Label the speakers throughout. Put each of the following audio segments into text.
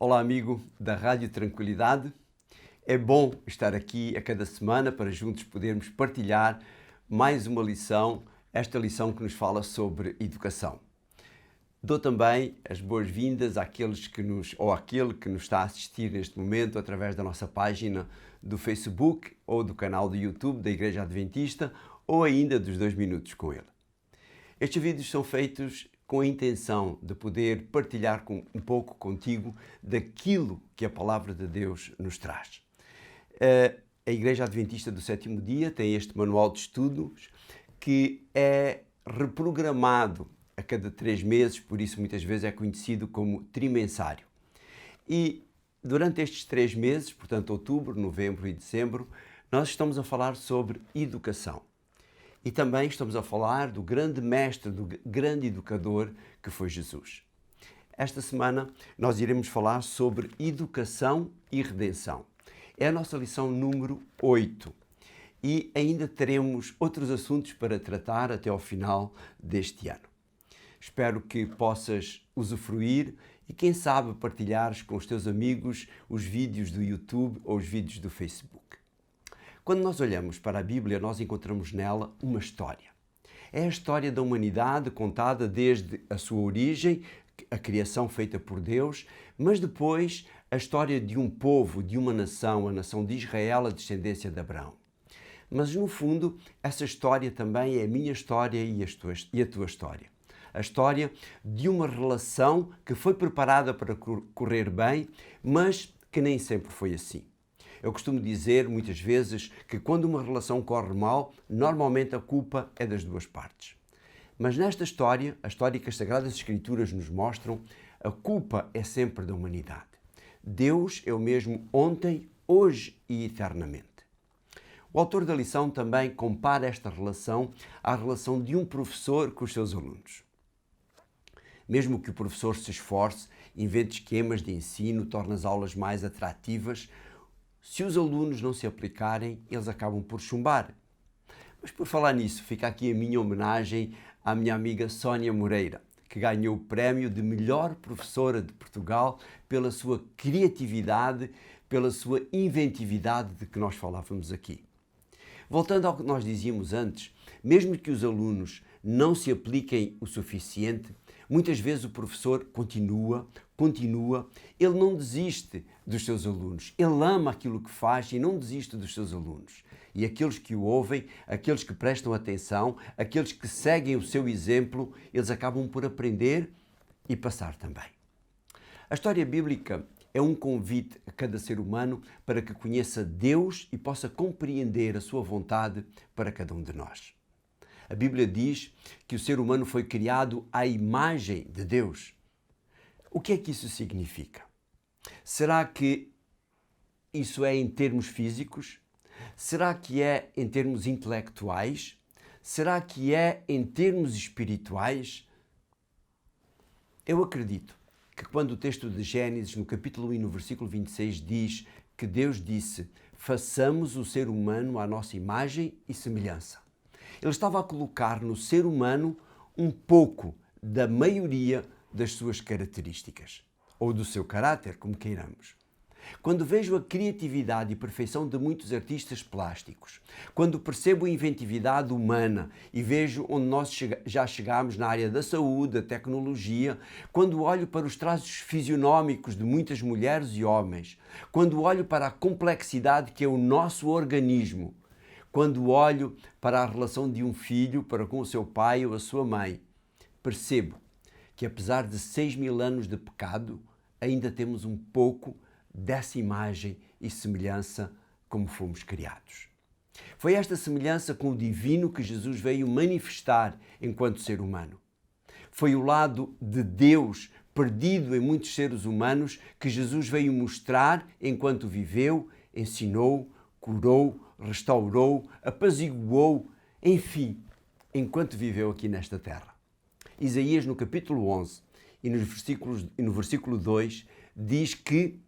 Speaker 1: Olá, amigo da Rádio Tranquilidade. É bom estar aqui a cada semana para juntos podermos partilhar mais uma lição, esta lição que nos fala sobre educação. Dou também as boas-vindas àquele que nos está a assistir neste momento através da nossa página do Facebook ou do canal do YouTube da Igreja Adventista ou ainda dos 2 minutos com ele. Estes vídeos são feitos com a intenção de poder partilhar um pouco contigo daquilo que a Palavra de Deus nos traz. A Igreja Adventista do Sétimo Dia tem este manual de estudos que é reprogramado a cada 3 meses, por isso muitas vezes é conhecido como trimensário. E durante estes 3 meses, portanto outubro, novembro e dezembro, nós estamos a falar sobre educação. E também estamos a falar do grande mestre, do grande educador que foi Jesus. Esta semana nós iremos falar sobre educação e redenção. É a nossa lição número 8 e ainda teremos outros assuntos para tratar até ao final deste ano. Espero que possas usufruir e quem sabe partilhares com os teus amigos os vídeos do YouTube ou os vídeos do Facebook. Quando nós olhamos para a Bíblia, nós encontramos nela uma história. É a história da humanidade contada desde a sua origem, a criação feita por Deus, mas depois a história de um povo, de uma nação, a nação de Israel, a descendência de Abraão. Mas no fundo, essa história também é a minha história e a tua história. A história de uma relação que foi preparada para correr bem, mas que nem sempre foi assim. Eu costumo dizer muitas vezes que quando uma relação corre mal, normalmente a culpa é das duas partes. Mas nesta história, a história que as Sagradas Escrituras nos mostram, a culpa é sempre da humanidade. Deus é o mesmo ontem, hoje e eternamente. O autor da lição também compara esta relação à relação de um professor com os seus alunos. Mesmo que o professor se esforce, invente esquemas de ensino, torne as aulas mais atrativas, se os alunos não se aplicarem, eles acabam por chumbar. Mas por falar nisso, fica aqui a minha homenagem à minha amiga Sónia Moreira, que ganhou o prémio de melhor professora de Portugal pela sua criatividade, pela sua inventividade de que nós falávamos aqui. Voltando ao que nós dizíamos antes, mesmo que os alunos não se apliquem o suficiente, muitas vezes o professor continua, ele não desiste dos seus alunos, ele ama aquilo que faz e não desiste dos seus alunos. E aqueles que o ouvem, aqueles que prestam atenção, aqueles que seguem o seu exemplo, eles acabam por aprender e passar também. A história bíblica é um convite a cada ser humano para que conheça Deus e possa compreender a sua vontade para cada um de nós. A Bíblia diz que o ser humano foi criado à imagem de Deus. O que é que isso significa? Será que isso é em termos físicos? Será que é em termos intelectuais? Será que é em termos espirituais? Eu acredito que quando o texto de Gênesis, no capítulo 1 e no versículo 26, diz que Deus disse: façamos o ser humano à nossa imagem e semelhança. Ele estava a colocar no ser humano um pouco da maioria das suas características, ou do seu caráter, como queiramos. Quando vejo a criatividade e perfeição de muitos artistas plásticos, quando percebo a inventividade humana e vejo onde nós já chegámos na área da saúde, da tecnologia, quando olho para os traços fisionómicos de muitas mulheres e homens, quando olho para a complexidade que é o nosso organismo, quando olho para a relação de um filho para com o seu pai ou a sua mãe, percebo que apesar de 6.000 anos de pecado, ainda temos um pouco dessa imagem e semelhança como fomos criados. Foi esta semelhança com o divino que Jesus veio manifestar enquanto ser humano. Foi o lado de Deus perdido em muitos seres humanos que Jesus veio mostrar enquanto viveu, ensinou, curou, restaurou, apaziguou, enfim, enquanto viveu aqui nesta terra. Isaías, no capítulo 11 e no versículo 2, diz que,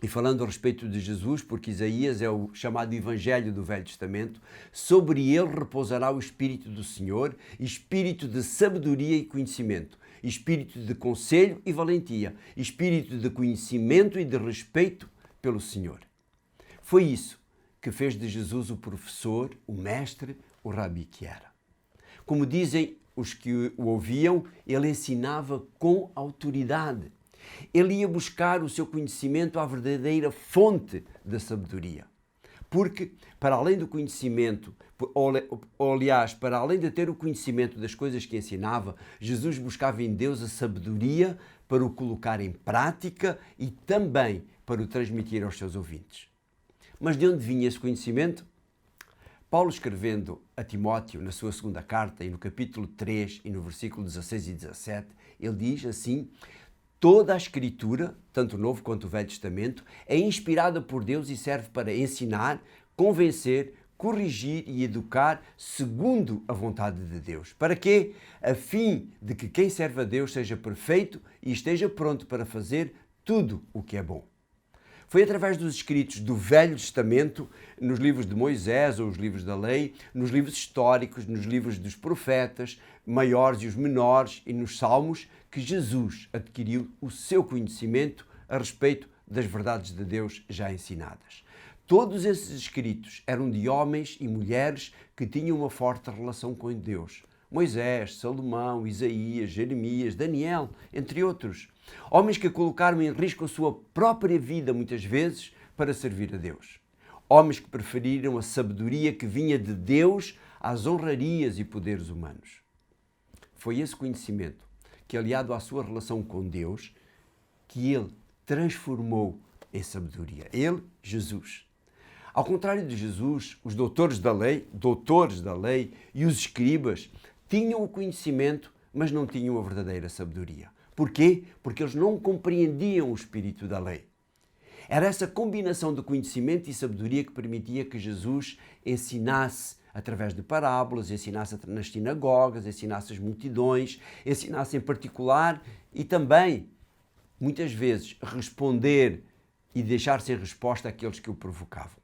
Speaker 1: e falando a respeito de Jesus, porque Isaías é o chamado Evangelho do Velho Testamento, sobre ele repousará o Espírito do Senhor, espírito de sabedoria e conhecimento, espírito de conselho e valentia, espírito de conhecimento e de respeito pelo Senhor. Foi isso que fez de Jesus o professor, o mestre, o rabi que era. Como dizem os que o ouviam, ele ensinava com autoridade. Ele ia buscar o seu conhecimento à verdadeira fonte da sabedoria. Porque, para além do conhecimento, ou aliás, para além de ter o conhecimento das coisas que ensinava, Jesus buscava em Deus a sabedoria para o colocar em prática e também para o transmitir aos seus ouvintes. Mas de onde vinha esse conhecimento? Paulo, escrevendo a Timóteo na sua segunda carta, e no capítulo 3 e no versículo 16 e 17, ele diz assim: toda a Escritura, tanto o Novo quanto o Velho Testamento, é inspirada por Deus e serve para ensinar, convencer, corrigir e educar segundo a vontade de Deus. Para quê? A fim de que quem serve a Deus seja perfeito e esteja pronto para fazer tudo o que é bom. Foi através dos escritos do Velho Testamento, nos livros de Moisés ou os livros da lei, nos livros históricos, nos livros dos profetas, maiores e os menores, e nos Salmos, que Jesus adquiriu o seu conhecimento a respeito das verdades de Deus já ensinadas. Todos esses escritos eram de homens e mulheres que tinham uma forte relação com Deus. Moisés, Salomão, Isaías, Jeremias, Daniel, entre outros. Homens que colocaram em risco a sua própria vida, muitas vezes, para servir a Deus. Homens que preferiram a sabedoria que vinha de Deus às honrarias e poderes humanos. Foi esse conhecimento que, aliado à sua relação com Deus, que ele transformou em sabedoria. Ele, Jesus. Ao contrário de Jesus, os doutores da lei e os escribas tinham o conhecimento, mas não tinham a verdadeira sabedoria. Porquê? Porque eles não compreendiam o espírito da lei. Era essa combinação de conhecimento e sabedoria que permitia que Jesus ensinasse através de parábolas, ensinasse nas sinagogas, ensinasse as multidões, ensinasse em particular e também, muitas vezes, responder e deixar sem resposta àqueles que o provocavam.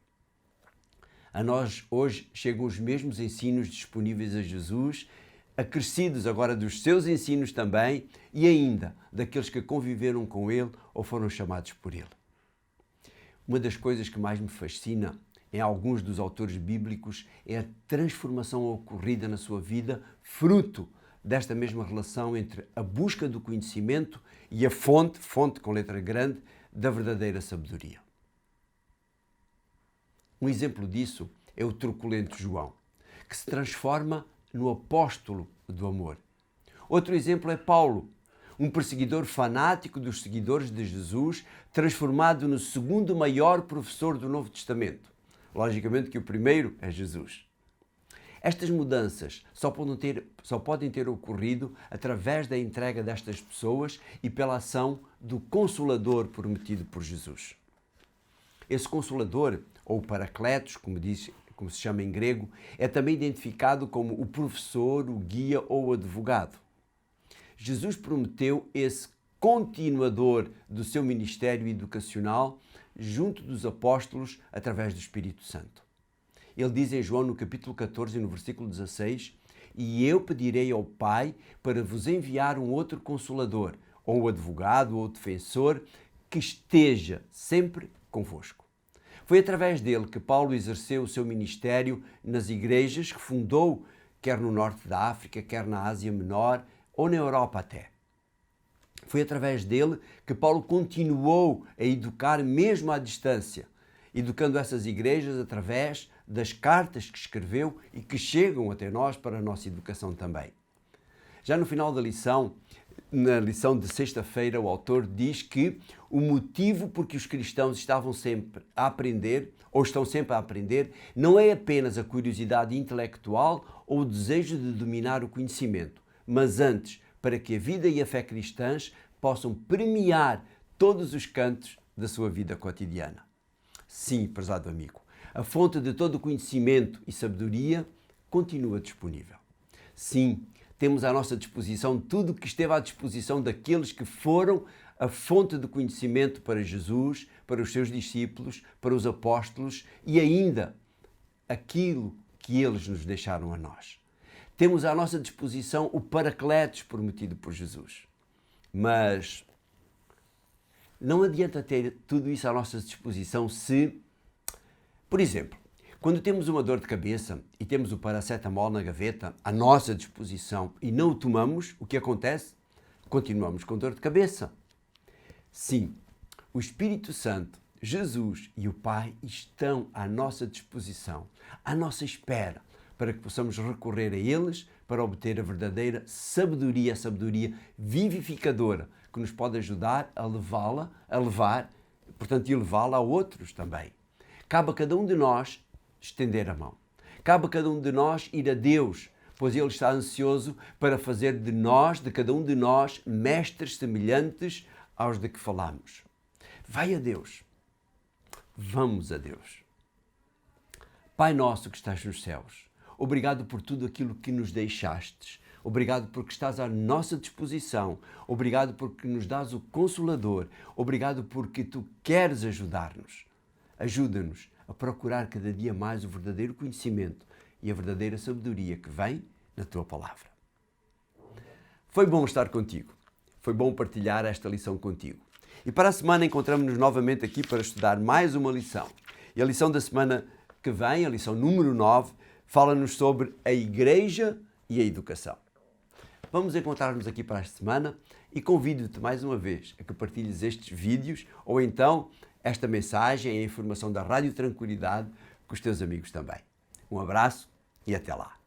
Speaker 1: A nós hoje chegam os mesmos ensinos disponíveis a Jesus, acrescidos agora dos seus ensinos também e ainda daqueles que conviveram com ele ou foram chamados por ele. Uma das coisas que mais me fascina em alguns dos autores bíblicos é a transformação ocorrida na sua vida, fruto desta mesma relação entre a busca do conhecimento e a fonte com letra grande, da verdadeira sabedoria. Um exemplo disso é o truculento João, que se transforma no apóstolo do amor. Outro exemplo é Paulo, um perseguidor fanático dos seguidores de Jesus, transformado no segundo maior professor do Novo Testamento. Logicamente que o primeiro é Jesus. Estas mudanças só podem ter ocorrido através da entrega destas pessoas e pela ação do Consolador prometido por Jesus. Esse Consolador, ou Paracletos, como se chama em grego, é também identificado como o professor, o guia ou o advogado. Jesus prometeu esse continuador do seu ministério educacional junto dos apóstolos através do Espírito Santo. Ele diz em João no capítulo 14, no versículo 16, e eu pedirei ao Pai para vos enviar um outro Consolador, ou um advogado, ou defensor, que esteja sempre convosco. Foi através dele que Paulo exerceu o seu ministério nas igrejas que fundou, quer no norte da África, quer na Ásia Menor, ou na Europa até. Foi através dele que Paulo continuou a educar mesmo à distância, educando essas igrejas através das cartas que escreveu e que chegam até nós para a nossa educação também. Já no final da lição, na lição de sexta-feira, o autor diz que o motivo por que os cristãos estavam sempre a aprender, ou estão sempre a aprender, não é apenas a curiosidade intelectual ou o desejo de dominar o conhecimento, mas antes, para que a vida e a fé cristãs possam permear todos os cantos da sua vida cotidiana. Sim, prezado amigo, a fonte de todo o conhecimento e sabedoria continua disponível. Sim, temos à nossa disposição tudo o que esteve à disposição daqueles que foram a fonte de conhecimento para Jesus, para os seus discípulos, para os apóstolos e ainda aquilo que eles nos deixaram a nós. Temos à nossa disposição o Paracletos prometido por Jesus. Mas não adianta ter tudo isso à nossa disposição se, por exemplo, quando temos uma dor de cabeça e temos o paracetamol na gaveta à nossa disposição e não o tomamos, o que acontece? Continuamos com dor de cabeça. Sim, o Espírito Santo, Jesus e o Pai estão à nossa disposição, à nossa espera, para que possamos recorrer a eles para obter a verdadeira sabedoria, a sabedoria vivificadora, que nos pode ajudar a levar, portanto, e levá-la a outros também. Cabe a cada um de nós estender a mão. Cabe a cada um de nós ir a Deus, pois Ele está ansioso para fazer de nós, de cada um de nós, mestres semelhantes aos de que falamos. Vai a Deus. Vamos a Deus. Pai nosso que estás nos céus, obrigado por tudo aquilo que nos deixastes. Obrigado porque estás à nossa disposição. Obrigado porque nos dás o Consolador. Obrigado porque Tu queres ajudar-nos. Ajuda-nos a procurar cada dia mais o verdadeiro conhecimento e a verdadeira sabedoria que vem na Tua Palavra. Foi bom estar contigo. Foi bom partilhar esta lição contigo. E para a semana encontramos-nos novamente aqui para estudar mais uma lição. E a lição da semana que vem, a lição número 9, fala-nos sobre a Igreja e a educação. Vamos encontrar-nos aqui para esta semana e convido-te mais uma vez a que partilhes estes vídeos ou então esta mensagem e a informação da Rádio Tranquilidade com os teus amigos também. Um abraço e até lá.